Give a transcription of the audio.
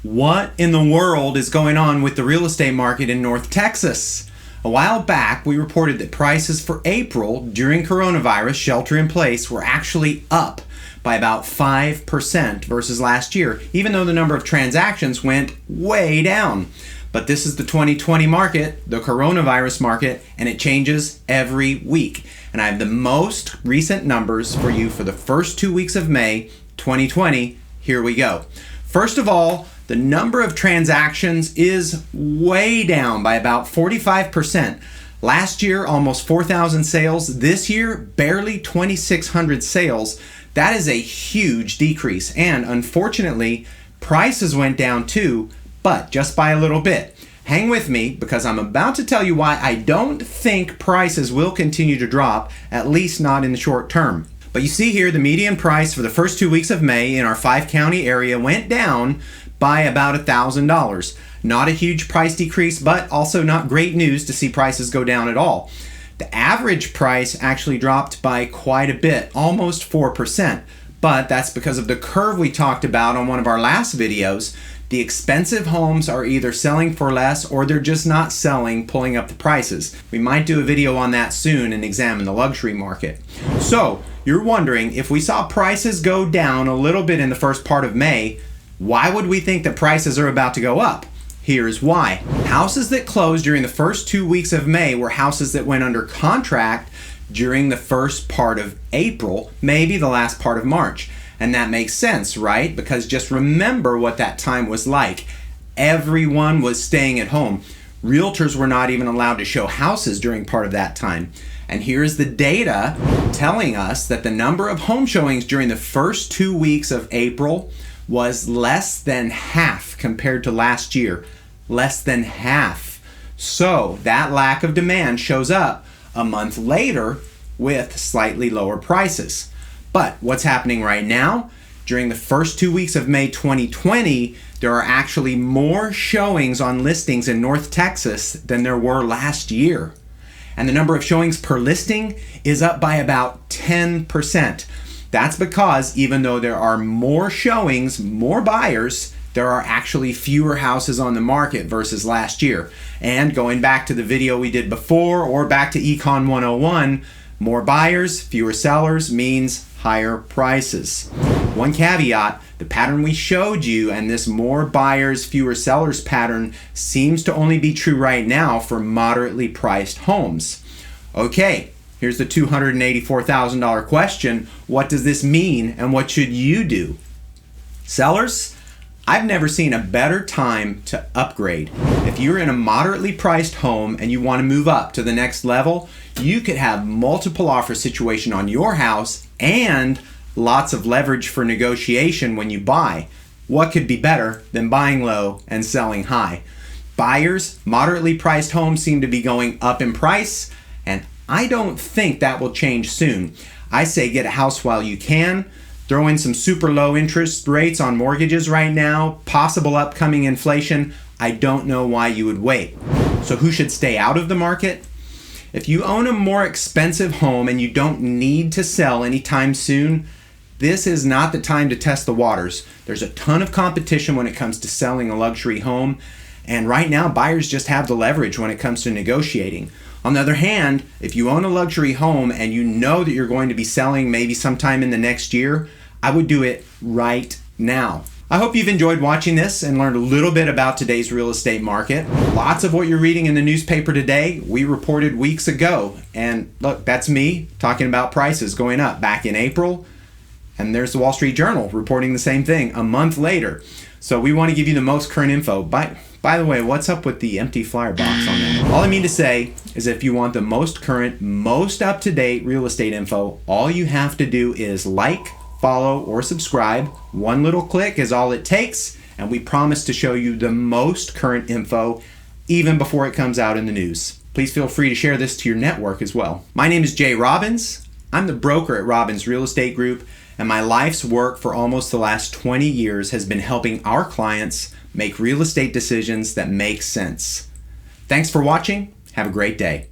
What in the world is going on with the real estate market in North Texas? A while back, we reported that prices for April during coronavirus shelter in place were actually up by about 5% versus last year, even though the number of transactions went way down. But this is the 2020 market, the coronavirus market, and it changes every week. And I have the most recent numbers for you for the first 2 weeks of May 2020. Here we go. First of all, the number of transactions is way down by about 45%. Last year, almost 4,000 sales. This year, barely 2,600 sales. That is a huge decrease. And unfortunately, prices went down too, but just by a little bit. Hang with me because I'm about to tell you why I don't think prices will continue to drop, at least not in the short term. But you see here, the median price for the first 2 weeks of May in our 5-county area went down by about $1,000. Not a huge price decrease, but also not great news to see prices go down at all. The average price actually dropped by quite a bit, almost 4%. But that's because of the curve we talked about on one of our last videos. The expensive homes are either selling for less or they're just not selling, pulling up the prices. We might do a video on that soon and examine the luxury market. So, you're wondering, if we saw prices go down a little bit in the first part of May, why would we think that prices are about to go up? Here's why. Houses that closed during the first 2 weeks of May were houses that went under contract during the first part of April, maybe the last part of March. And that makes sense, right? Because just remember what that time was like. Everyone was staying at home. Realtors were not even allowed to show houses during part of that time. And here's the data telling us that the number of home showings during the first 2 weeks of April was less than half compared to last year. Less than half. So that lack of demand shows up a month later with slightly lower prices. But what's happening right now? During the first 2 weeks of May 2020, there are actually more showings on listings in North Texas than there were last year. And the number of showings per listing is up by about 10%. That's because even though there are more showings, more buyers, there are actually fewer houses on the market versus last year. And going back to the video we did before or back to Econ 101, more buyers, fewer sellers means higher prices. One caveat, the pattern we showed you and this more buyers, fewer sellers pattern seems to only be true right now for moderately priced homes. Okay, here's the $284,000 question. What does this mean and what should you do? Sellers, I've never seen a better time to upgrade. If you're in a moderately priced home and you want to move up to the next level, you could have multiple offer situation on your house and lots of leverage for negotiation when you buy. What could be better than buying low and selling high? Buyers, moderately priced homes seem to be going up in price, and I don't think that will change soon. I say get a house while you can. Throw in some super low interest rates on mortgages right now, possible upcoming inflation. I don't know why you would wait. So who should stay out of the market? If you own a more expensive home and you don't need to sell anytime soon, this is not the time to test the waters. There's a ton of competition when it comes to selling a luxury home, and right now buyers just have the leverage when it comes to negotiating. On the other hand, if you own a luxury home and you know that you're going to be selling maybe sometime in the next year, I would do it right now. I hope you've enjoyed watching this and learned a little bit about today's real estate market. Lots of what you're reading in the newspaper today, we reported weeks ago. And look, that's me talking about prices going up back in April. And there's the Wall Street Journal reporting the same thing a month later. So we want to give you the most current info. By the way, what's up with the empty flyer box on that? All I mean to say is if you want the most current, most up-to-date real estate info, all you have to do is like, follow, or subscribe. One little click is all it takes, and we promise to show you the most current info even before it comes out in the news. Please feel free to share this to your network as well. My name is Jay Robbins. I'm the broker at Robbins Real Estate Group, and my life's work for almost the last 20 years has been helping our clients make real estate decisions that make sense. Thanks for watching. Have a great day.